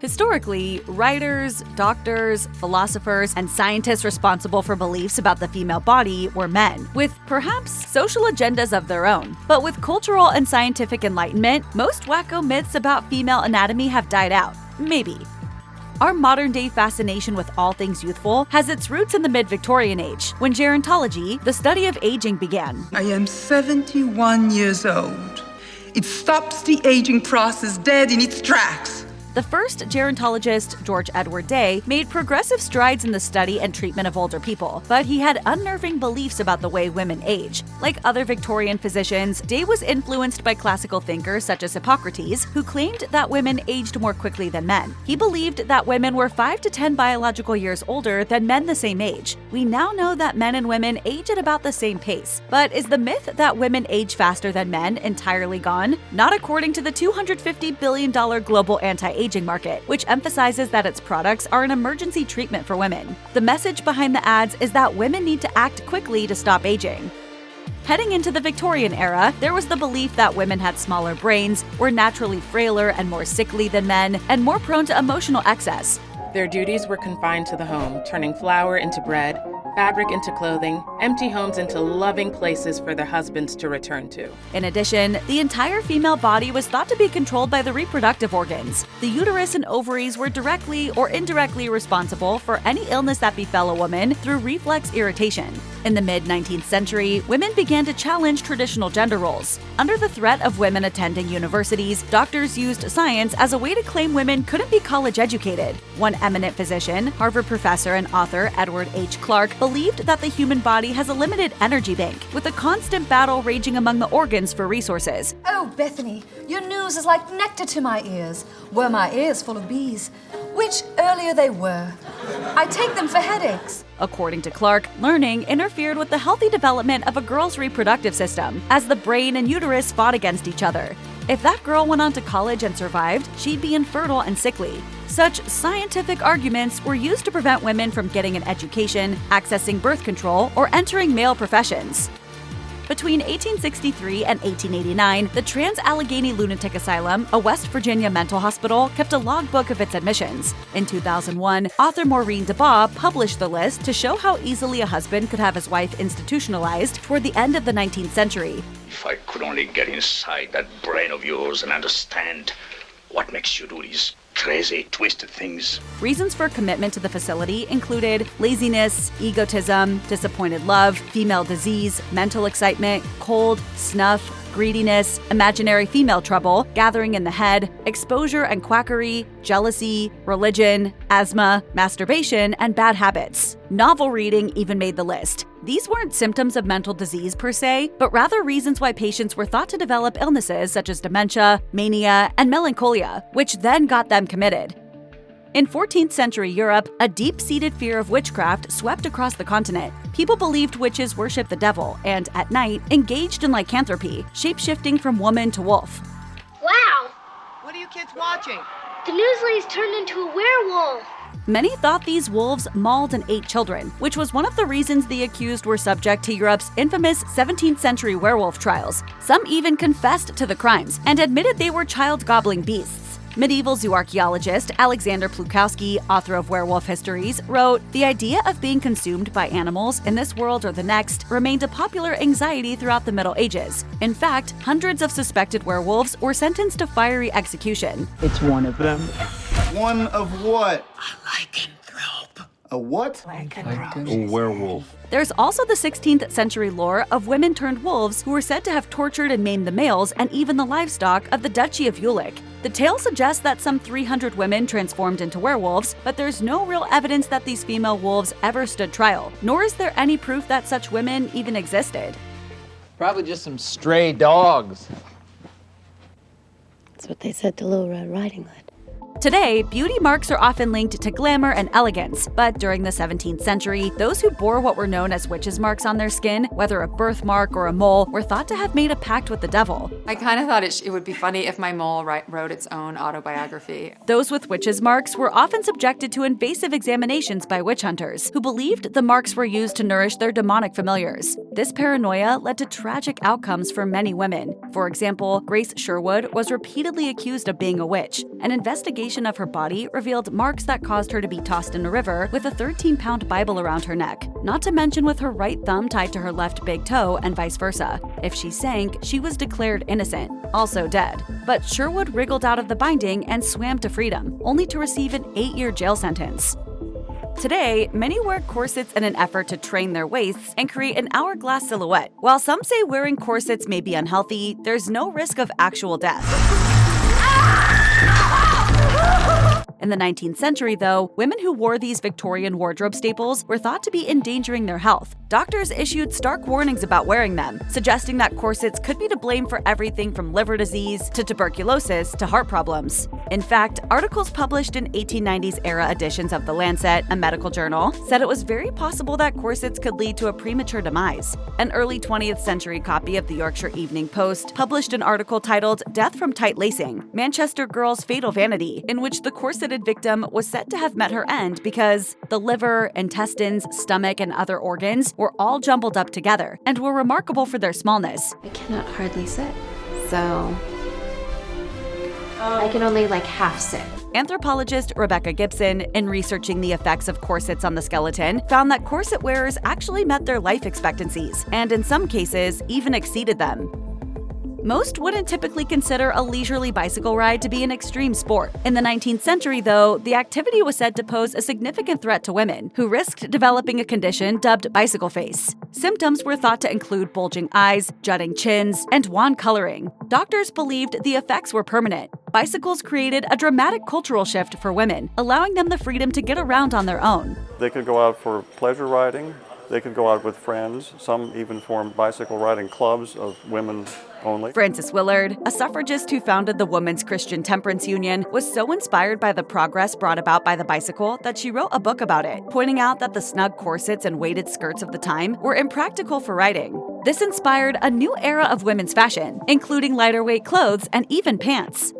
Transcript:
Historically, writers, doctors, philosophers, and scientists responsible for beliefs about the female body were men, with perhaps social agendas of their own. But with cultural and scientific enlightenment, most wacko myths about female anatomy have died out. Maybe. Our modern-day fascination with all things youthful has its roots in the mid-Victorian age, when gerontology, the study of aging, began. I am 71 years old. It stops the aging process dead in its tracks. The first gerontologist, George Edward Day, made progressive strides in the study and treatment of older people, but he had unnerving beliefs about the way women age. Like other Victorian physicians, Day was influenced by classical thinkers such as Hippocrates, who claimed that women aged more quickly than men. He believed that women were 5 to 10 biological years older than men the same age. We now know that men and women age at about the same pace, but is the myth that women age faster than men entirely gone? Not according to the $250 billion global anti-aging market, which emphasizes that its products are an emergency treatment for women. The message behind the ads is that women need to act quickly to stop aging. Heading into the Victorian era, there was the belief that women had smaller brains, were naturally frailer and more sickly than men, and more prone to emotional excess. Their duties were confined to the home, turning flour into bread, fabric into clothing, empty homes into loving places for their husbands to return to. In addition, the entire female body was thought to be controlled by the reproductive organs. The uterus and ovaries were directly or indirectly responsible for any illness that befell a woman through reflex irritation. In the mid-19th century, women began to challenge traditional gender roles. Under the threat of women attending universities, doctors used science as a way to claim women couldn't be college-educated. One eminent physician, Harvard professor and author Edward H. Clark, believed that the human body has a limited energy bank, with a constant battle raging among the organs for resources. Oh, Bethany, your news is like nectar to my ears. Were my ears full of bees? Which earlier they were. I take them for headaches. According to Clark, learning interfered with the healthy development of a girl's reproductive system, as the brain and uterus fought against each other. If that girl went on to college and survived, she'd be infertile and sickly. Such scientific arguments were used to prevent women from getting an education, accessing birth control, or entering male professions. Between 1863 and 1889, the Trans-Allegheny Lunatic Asylum, a West Virginia mental hospital, kept a logbook of its admissions. In 2001, author Maureen DeBaugh published the list to show how easily a husband could have his wife institutionalized toward the end of the 19th century. If I could only get inside that brain of yours and understand what makes you do these crazy, twisted things. Reasons for commitment to the facility included laziness, egotism, disappointed love, female disease, mental excitement, cold, snuff, greediness, imaginary female trouble, gathering in the head, exposure and quackery, jealousy, religion, asthma, masturbation, and bad habits. Novel reading even made the list. These weren't symptoms of mental disease per se, but rather reasons why patients were thought to develop illnesses such as dementia, mania, and melancholia, which then got them committed. In 14th century Europe, a deep-seated fear of witchcraft swept across the continent. People believed witches worshipped the devil and, at night, engaged in lycanthropy, shape-shifting from woman to wolf. Wow! What are you kids watching? The newsley's turned into a werewolf. Many thought these wolves mauled and ate children, which was one of the reasons the accused were subject to Europe's infamous 17th century werewolf trials. Some even confessed to the crimes and admitted they were child-gobbling beasts. Medieval zooarchaeologist Alexander Plukowski, author of Werewolf Histories, wrote, "The idea of being consumed by animals in this world or the next remained a popular anxiety throughout the Middle Ages. In fact, hundreds of suspected werewolves were sentenced to fiery execution." It's one of them. One of what? A lycanthrope. A what? A werewolf. There's also the 16th century lore of women turned wolves who were said to have tortured and maimed the males and even the livestock of the Duchy of Jülich. The tale suggests that some 300 women transformed into werewolves, but there's no real evidence that these female wolves ever stood trial, nor is there any proof that such women even existed. Probably just some stray dogs. That's what they said to Little Red Riding Hood. Today, beauty marks are often linked to glamour and elegance, but during the 17th century, those who bore what were known as witches' marks on their skin, whether a birthmark or a mole, were thought to have made a pact with the devil. I kind of thought it would be funny if my mole wrote its own autobiography. Those with witches' marks were often subjected to invasive examinations by witch hunters, who believed the marks were used to nourish their demonic familiars. This paranoia led to tragic outcomes for many women. For example, Grace Sherwood was repeatedly accused of being a witch. An investigation investigation of her body revealed marks that caused her to be tossed in a river with a 13-pound Bible around her neck, not to mention with her right thumb tied to her left big toe and vice versa. If she sank, she was declared innocent, also dead. But Sherwood wriggled out of the binding and swam to freedom, only to receive an 8-year jail sentence. Today, many wear corsets in an effort to train their waists and create an hourglass silhouette. While some say wearing corsets may be unhealthy, there's no risk of actual death. In the 19th century, though, women who wore these Victorian wardrobe staples were thought to be endangering their health. Doctors issued stark warnings about wearing them, suggesting that corsets could be to blame for everything from liver disease to tuberculosis to heart problems. In fact, articles published in 1890s-era editions of The Lancet, a medical journal, said it was very possible that corsets could lead to a premature demise. An early 20th century copy of the Yorkshire Evening Post published an article titled "Death from Tight Lacing: Manchester Girl's Fatal Vanity," in which the corseted victim was said to have met her end because the liver, intestines, stomach, and other organs were all jumbled up together and were remarkable for their smallness. I cannot hardly sit, so I can only half sit. Anthropologist Rebecca Gibson, in researching the effects of corsets on the skeleton, found that corset wearers actually met their life expectancies, and in some cases, even exceeded them. Most wouldn't typically consider a leisurely bicycle ride to be an extreme sport. In the 19th century, though, the activity was said to pose a significant threat to women, who risked developing a condition dubbed bicycle face. Symptoms were thought to include bulging eyes, jutting chins, and wan coloring. Doctors believed the effects were permanent. Bicycles created a dramatic cultural shift for women, allowing them the freedom to get around on their own. They could go out for pleasure riding. They could go out with friends. Some even formed bicycle riding clubs of women only. Frances Willard, a suffragist who founded the Women's Christian Temperance Union, was so inspired by the progress brought about by the bicycle that she wrote a book about it, pointing out that the snug corsets and weighted skirts of the time were impractical for riding. This inspired a new era of women's fashion, including lighter weight clothes and even pants.